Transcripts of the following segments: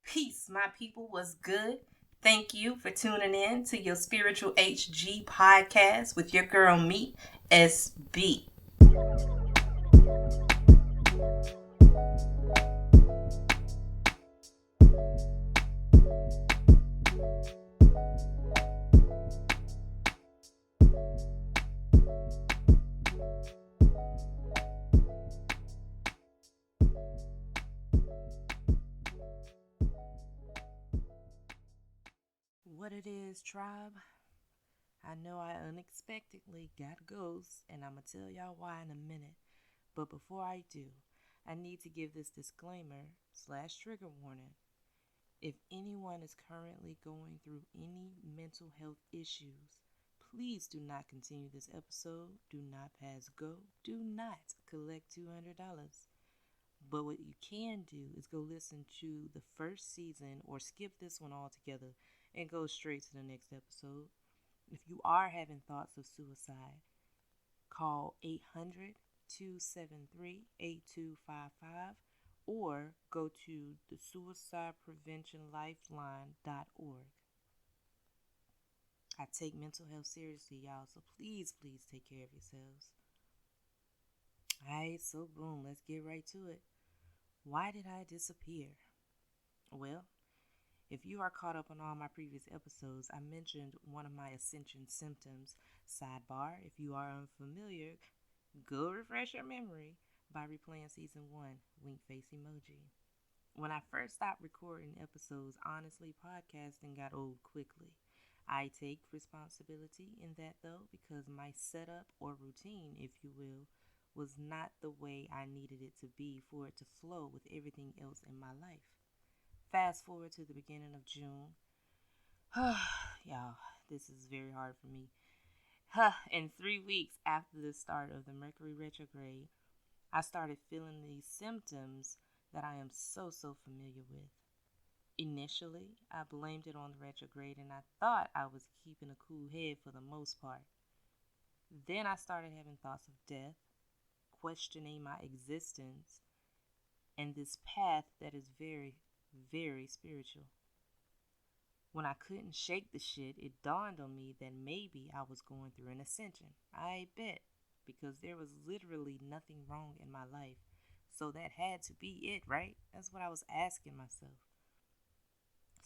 Peace, my people, was good. Thank you for tuning in to your Spiritual HG podcast with your girl, me, SB. What it is, tribe? I know I unexpectedly got a ghost, and I'm going to tell y'all why in a minute. But before I do, I need to give this disclaimer slash trigger warning. If anyone is currently going through any mental health issues, please do not continue this episode. Do not pass go. Do not collect $200. But what you can do is go listen to the first season or skip this one altogether and go straight to the next episode. If you are having thoughts of suicide, call 800-273-8255 or go to the suicidepreventionlifeline.org. I take mental health seriously, y'all, so please take care of yourselves. Alright, so boom, let's get right to it. Why did I disappear? Well, if you are caught up on all my previous episodes, I mentioned one of my ascension symptoms. Sidebar, if you are unfamiliar, go refresh your memory by replaying season 1, wink face emoji. When I first stopped recording episodes, honestly, podcasting got old quickly. I take responsibility in that though, because my setup or routine, if you will, was not the way I needed it to be for it to flow with everything else in my life. Fast forward to the beginning of June. Y'all, this is very hard for me. In 3 weeks after the start of the Mercury retrograde, I started feeling these symptoms that I am so familiar with. Initially, I blamed it on the retrograde and I thought I was keeping a cool head for the most part. Then I started having thoughts of death, questioning my existence, and this path that is very spiritual. When I couldn't shake the shit, it dawned on me that maybe I was going through an ascension. I bet, because there was literally nothing wrong in my life. So that had to be it, right? That's what I was asking myself.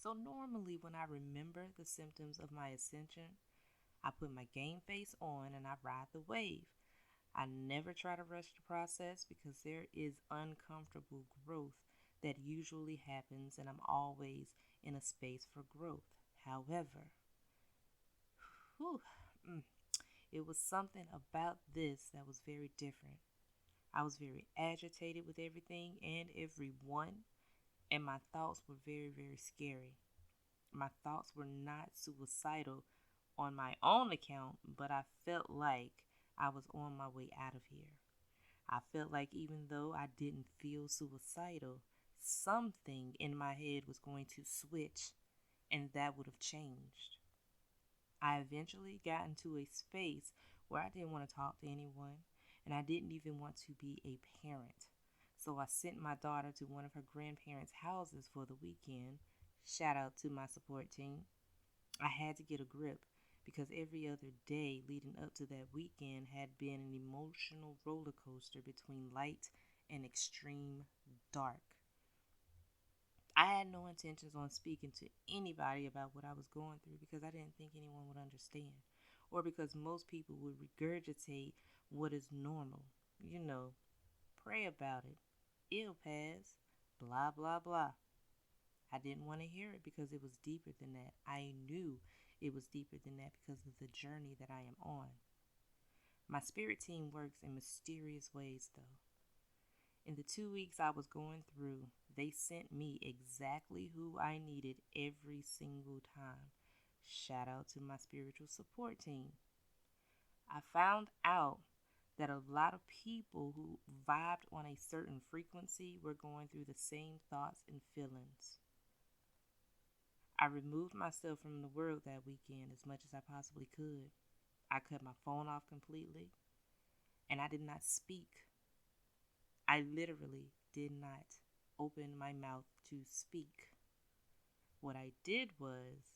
So normally when I remember the symptoms of my ascension, I put my game face on and I ride the wave. I never try to rush the process because there is uncomfortable growth that usually happens, and I'm always in a space for growth. However, whew, it was something about this that was very different. I was very agitated with everything and everyone, and my thoughts were very scary. My thoughts were not suicidal on my own account, but I felt like I was on my way out of here. I felt like even though I didn't feel suicidal, something in my head was going to switch and that would have changed. I eventually got into a space where I didn't want to talk to anyone and I didn't even want to be a parent. So I sent my daughter to one of her grandparents' houses for the weekend. Shout out to my support team. I had to get a grip because every other day leading up to that weekend had been an emotional roller coaster between light and extreme dark. I had no intentions on speaking to anybody about what I was going through because I didn't think anyone would understand, or because most people would regurgitate what is normal. You know, pray about it, it'll pass, blah, blah, blah. I didn't want to hear it because it was deeper than that. I knew it was deeper than that because of the journey that I am on. My spirit team works in mysterious ways, though. In the 2 weeks I was going through, they sent me exactly who I needed every single time. Shout out to my spiritual support team. I found out that a lot of people who vibed on a certain frequency were going through the same thoughts and feelings. I removed myself from the world that weekend as much as I possibly could. I cut my phone off completely, and I did not speak. I literally did not open my mouth to speak. What I did was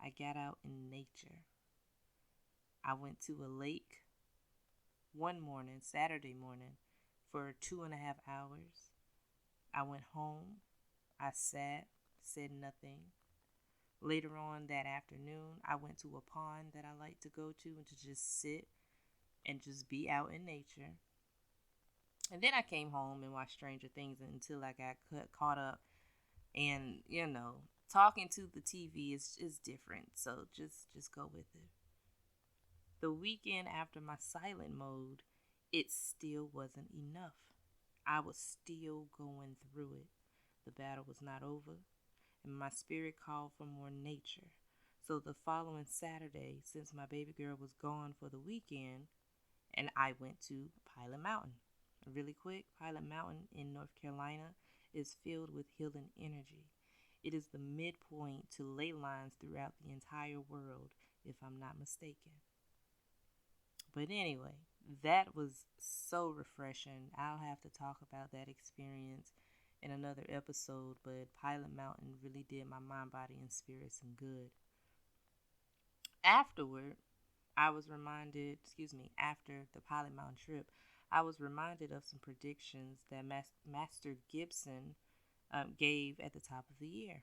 I got out in nature. I went to a lake one morning, Saturday morning, for 2.5 hours. I went home. I sat, said nothing. Later on that afternoon, I went to a pond that I like to go to and to just sit and just be out in nature. And then I came home and watched Stranger Things until I got caught up. And, talking to the TV is different. So just go with it. The weekend after my silent mode, it still wasn't enough. I was still going through it. The battle was not over, and my spirit called for more nature. So the following Saturday, since my baby girl was gone for the weekend, and I went to Pilot Mountain. Really quick, Pilot Mountain in North Carolina is filled with healing energy. It is the midpoint to ley lines throughout the entire world, if I'm not mistaken. But anyway, that was so refreshing. I'll have to talk about that experience in another episode, but Pilot Mountain really did my mind, body, and spirit some good. Afterward, after the Pilot Mountain trip, I was reminded of some predictions that Master Gibson gave at the top of the year.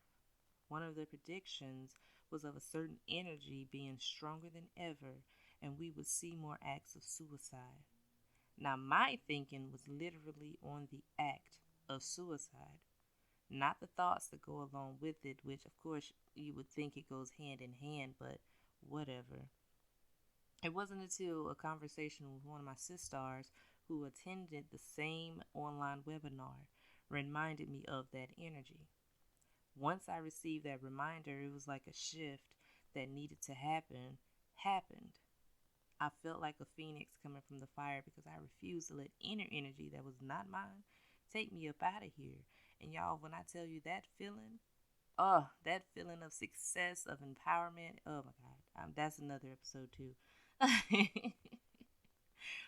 One of the predictions was of a certain energy being stronger than ever, and we would see more acts of suicide. Now, my thinking was literally on the act of suicide, not the thoughts that go along with it, which, of course, you would think it goes hand in hand, but whatever. It wasn't until a conversation with one of my sisters who attended the same online webinar reminded me of that energy. Once I received that reminder, it was like a shift that needed to happen happened. I felt like a phoenix coming from the fire because I refused to let inner energy that was not mine take me up out of here. And y'all, when I tell you that feeling of success, of empowerment, oh my God, that's another episode too.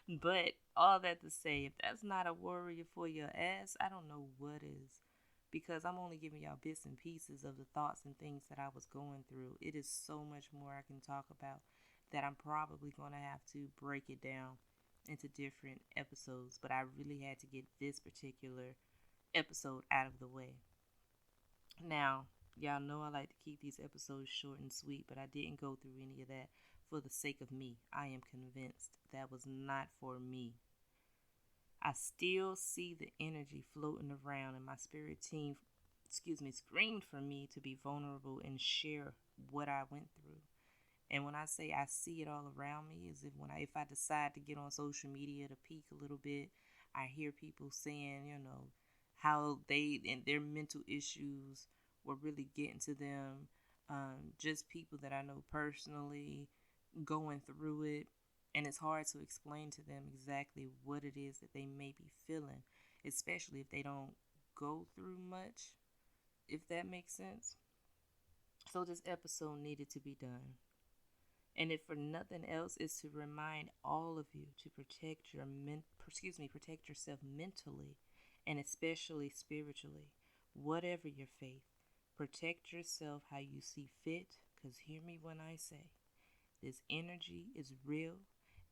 But all that to say, if that's not a warrior for your ass, I don't know what is. Because I'm only giving y'all bits and pieces of the thoughts and things that I was going through. It is so much more I can talk about that I'm probably going to have to break it down into different episodes. But I really had to get this particular episode out of the way. Now, y'all know I like to keep these episodes short and sweet, but I didn't go through any of that for the sake of me. I am convinced that was not for me. I still see the energy floating around, and my spirit team, screamed for me to be vulnerable and share what I went through. And when I say I see it all around me, is if I decide to get on social media to peek a little bit, I hear people saying, how they and their mental issues were really getting to them. Just people that I know personally going through it. And it's hard to explain to them exactly what it is that they may be feeling, especially if they don't go through much, if that makes sense. So this episode needed to be done. And if for nothing else, is to remind all of you to protect yourself mentally and especially spiritually. Whatever your faith, protect yourself how you see fit, because hear me when I say, this energy is real.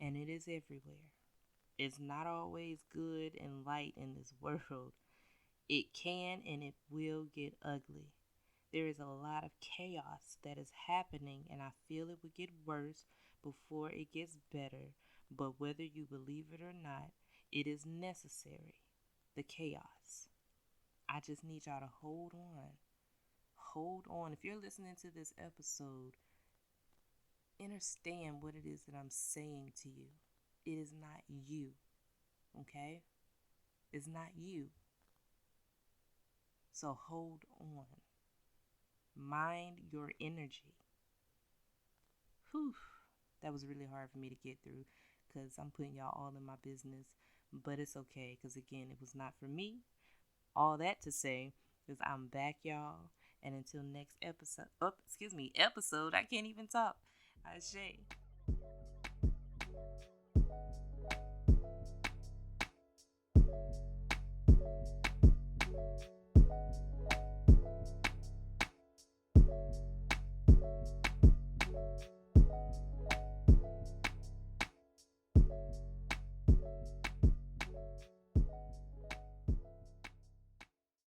And it is everywhere. It's not always good and light in this world. It can and it will get ugly. There is a lot of chaos that is happening, and I feel it will get worse before it gets better. But whether you believe it or not, it is necessary. The chaos. I just need y'all to hold on. Hold on. If you're listening to this episode, understand what it is that I'm saying to you. It is not you. Okay? It's not you. So hold on. Mind your energy. Whew. That was really hard for me to get through because I'm putting y'all all in my business. But it's okay because, again, it was not for me. All that to say is I'm back, y'all. And until next episode, I can't even talk. Ashe.